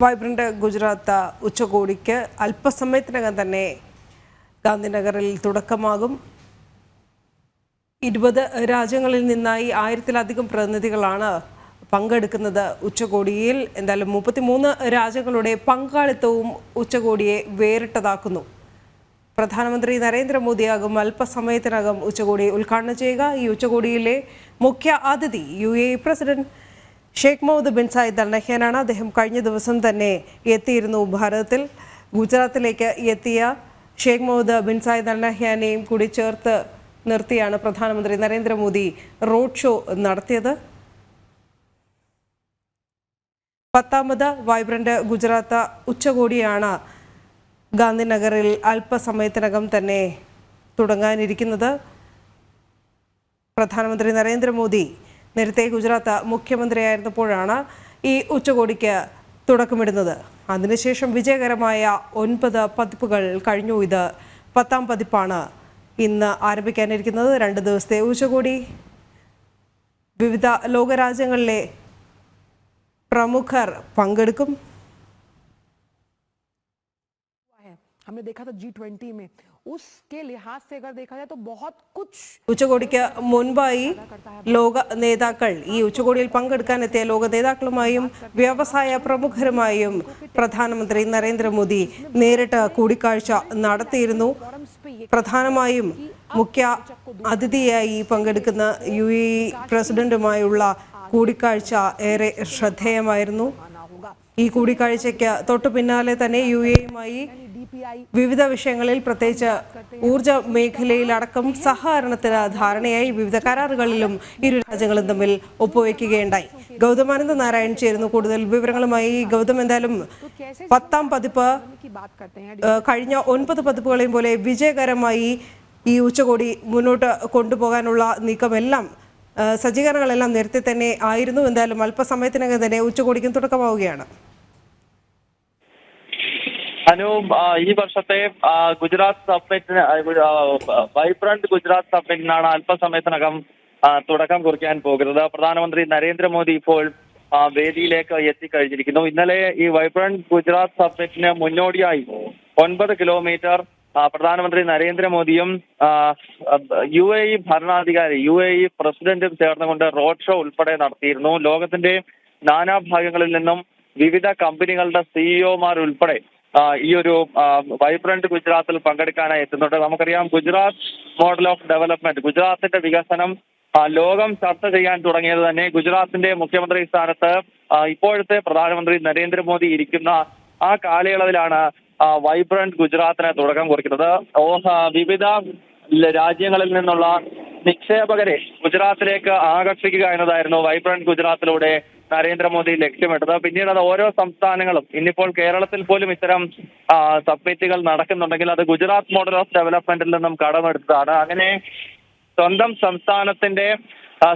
Vibrant Gujarat ഉച്ചകോടിക്ക് അല്പസമയത്തിനകം തന്നെ ഗാന്ധിനഗറിൽ തുടക്കമാകും. 20 രാജ്യങ്ങളിൽ നിന്നായി 1000-ലധികം പ്രതിനിധികളാണ് പങ്കെടുക്കുന്നത് ഉച്ചകോടിയിൽ. എന്തായാലും 33 രാജ്യങ്ങളുടെ പങ്കാളിത്തവും ഉച്ചകോടിയെ വേറിട്ടതാക്കുന്നു. പ്രധാനമന്ത്രി നരേന്ദ്രമോദിയാകും അല്പസമയത്തിനകം ഉച്ചകോടി ഉദ്ഘാടനം ചെയ്യുക. ഈ ഉച്ചകോടിയിലെ മുഖ്യ അതിഥി UAE president Sheikh Mohammed bin Zayed Al നഹ്യാനാണ്. അദ്ദേഹം കഴിഞ്ഞ ദിവസം തന്നെ എത്തിയിരുന്നു ഭാരതത്തിൽ. ഗുജറാത്തിലേക്ക് എത്തിയ Sheikh Mohammed bin Zayed Al നഹ്യാനെയും കൂടി ചേർത്ത് നിർത്തിയാണ് പ്രധാനമന്ത്രി നരേന്ദ്രമോദി റോഡ് ഷോ നടത്തിയത്. 10ാമത് വൈബ്രന്റ് ഗുജറാത്ത് ഉച്ചകോടിയാണ് ഗാന്ധിനഗറിൽ അല്പസമയത്തിനകം തന്നെ തുടങ്ങാനിരിക്കുന്നത്. പ്രധാനമന്ത്രി നരേന്ദ്രമോദി നേരത്തെ ഗുജറാത്ത് മുഖ്യമന്ത്രിയായിരുന്നപ്പോഴാണ് ഈ ഉച്ചകോടിക്ക് തുടക്കമിടുന്നത്. അതിനുശേഷം വിജയകരമായ 9 പതിപ്പുകൾ കഴിഞ്ഞു. ഇത് 10ാം പതിപ്പാണ് ഇന്ന് ആരംഭിക്കാനിരിക്കുന്നത്. 2 ദിവസത്തെ ഉച്ചകോടി വിവിധ ലോകരാജ്യങ്ങളിലെ പ്രമുഖർ പങ്കെടുക്കും. हमने देखा था G20 में उसके लिहाज से अगर देखा जाए तो बहुत कुछ ഉച്ചകോടിക്ക് മുൻപായി ലോക നേതാക്കൾ ഈ ഉച്ചകോടിയിൽ പങ്കെടുക്കാനെത്തിയ ലോക നേതാക്കളുമായും വ്യവസായ പ്രമുഖരുമായും പ്രധാനമന്ത്രി നരേന്ദ്രമോദി നേരിട്ട് കൂടിക്കാഴ്ച നടത്തിയിരുന്നു. പ്രധാനമായും മുഖ്യ അതിഥിയായി പങ്കെടുക്കുന്ന UAE പ്രസിഡന്റുമായുള്ള കൂടിക്കാഴ്ച ഏറെ ശ്രദ്ധേയമായിരുന്നു. ഈ കൂടിക്കാഴ്ചയ്ക്ക് തൊട്ടു പിന്നാലെ തന്നെ UAEയുമായി വിവിധ വിഷയങ്ങളിൽ പ്രത്യേകിച്ച് ഊർജ മേഖലയിലടക്കം സഹകരണത്തിന് ധാരണയായി. വിവിധ കരാറുകളിലും ഇരു രാജ്യങ്ങളും തമ്മിൽ ഒപ്പുവെക്കുകയുണ്ടായി. ഗൗതമാനന്ദ നാരായൺ ചേരുന്നു കൂടുതൽ വിവരങ്ങളുമായി. ഗൗതം, എന്തായാലും 10ാം പതിപ്പ് കഴിഞ്ഞ 9 പതിപ്പുകളെയും പോലെ വിജയകരമായി ഈ ഉച്ചകോടി മുന്നോട്ട് കൊണ്ടുപോകാനുള്ള നീക്കമെല്ലാം സജ്ജീകരണങ്ങളെല്ലാം നേരത്തെ തന്നെ ആയിരുന്നു. എന്തായാലും അല്പസമയത്തിനകം തന്നെ ഉച്ചകോടിക്കും തുടക്കമാവുകയാണ്. ഈ വർഷത്തെ ഗുജറാത്ത് സബ്മിറ്റിന് വൈബ്രന്റ് ഗുജറാത്ത് സബ്മിറ്റിനാണ് അല്പസമയത്തിനകം തുടക്കം കുറിക്കാൻ പോകുന്നത്. പ്രധാനമന്ത്രി നരേന്ദ്രമോദി ഇപ്പോൾ വേദിയിലേക്ക് എത്തിക്കഴിഞ്ഞിരിക്കുന്നു. ഇന്നലെ ഈ വൈബ്രന്റ് ഗുജറാത്ത് സബ്മിറ്റിന് മുന്നോടിയായി 9 കിലോമീറ്റർ പ്രധാനമന്ത്രി നരേന്ദ്രമോദിയും UAE ഭരണാധികാരി UAE പ്രസിഡന്റും ചേർന്നുകൊണ്ട് റോഡ് ഷോ ഉൾപ്പെടെ നടത്തിയിരുന്നു. ലോകത്തിന്റെ നാനാഭാഗങ്ങളിൽ നിന്നും വിവിധ കമ്പനികളുടെ CEOമാർ ഉൾപ്പെടെ ഈ ഒരു വൈബ്രന്റ് ഗുജറാത്തിൽ പങ്കെടുക്കാനായി എത്തുന്നുണ്ട്. നമുക്കറിയാം, ഗുജറാത്ത് മോഡൽ ഓഫ് ഡെവലപ്മെന്റ്, ഗുജറാത്തിന്റെ വികസനം ലോകം ചർച്ച ചെയ്യാൻ തുടങ്ങിയത് തന്നെ ഗുജറാത്തിന്റെ മുഖ്യമന്ത്രി സ്ഥാനത്ത് ഇപ്പോഴത്തെ പ്രധാനമന്ത്രി നരേന്ദ്രമോദി ഇരിക്കുന്ന ആ കാലയളവിലാണ് വൈബ്രന്റ് ഗുജറാത്തിന് തുടക്കം കുറിക്കുന്നത്. വിവിധ രാജ്യങ്ങളിൽ നിന്നുള്ള നിക്ഷേപകരെ ഗുജറാത്തിലേക്ക് ആകർഷിക്കുക എന്നതായിരുന്നു വൈബ്രന്റ് ഗുജറാത്തിലൂടെ നരേന്ദ്രമോദി ലക്ഷ്യമിട്ടത്. പിന്നീട് അത് ഓരോ സംസ്ഥാനങ്ങളും, ഇന്നിപ്പോൾ കേരളത്തിൽ പോലും ഇത്തരം സബ്മിറ്റുകൾ നടക്കുന്നുണ്ടെങ്കിൽ അത് ഗുജറാത്ത് മോഡൽ ഓഫ് ഡെവലപ്മെന്റിൽ നിന്നും കടമെടുത്തതാണ്. അങ്ങനെ സ്വന്തം സംസ്ഥാനത്തിന്റെ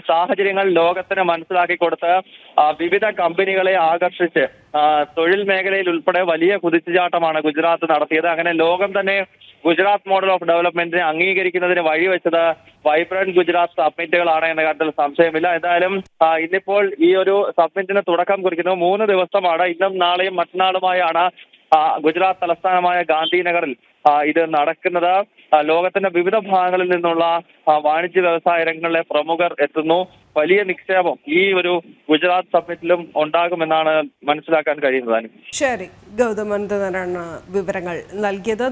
സാഹചര്യങ്ങൾ ലോകത്തിന് മനസ്സിലാക്കി കൊടുത്ത് വിവിധ കമ്പനികളെ ആകർഷിച്ച് തൊഴിൽ മേഖലയിൽ ഉൾപ്പെടെ വലിയ കുതിച്ചുചാട്ടമാണ് ഗുജറാത്ത് നടത്തിയത്. അങ്ങനെ ലോകം തന്നെ ഗുജറാത്ത് മോഡൽ ഓഫ് ഡെവലപ്മെന്റിനെ അംഗീകരിക്കുന്നതിന് വഴിവെച്ചത് വൈബ്രന്റ് ഗുജറാത്ത് സബ്മിറ്റുകളാണ് എന്ന കാര്യത്തിൽ സംശയമില്ല. എന്തായാലും ഇന്നിപ്പോൾ ഈ ഒരു സബ്മിറ്റിന് തുടക്കം കുറിക്കുന്നു. 3 ദിവസമാണ്. ഇന്നും നാളെയും മറ്റന്നാളുമായാണ് ഗുജറാത്ത് തലസ്ഥാനമായ ഗാന്ധിനഗറിൽ ഇത് നടക്കുന്നത്. ലോകത്തിന്റെ വിവിധ ഭാഗങ്ങളിൽ നിന്നുള്ള വാണിജ്യ വ്യവസായ രംഗങ്ങളിലെ പ്രമുഖർ എത്തുന്നു. വലിയ നിക്ഷേപം ഈ ഒരു ഗുജറാത്ത് സബ്മിറ്റിലും ഉണ്ടാകുമെന്നാണ് മനസ്സിലാക്കാൻ കഴിയുന്നത്. ശരി, ഗൗതമൻ വിവരങ്ങൾ നൽകിയത്.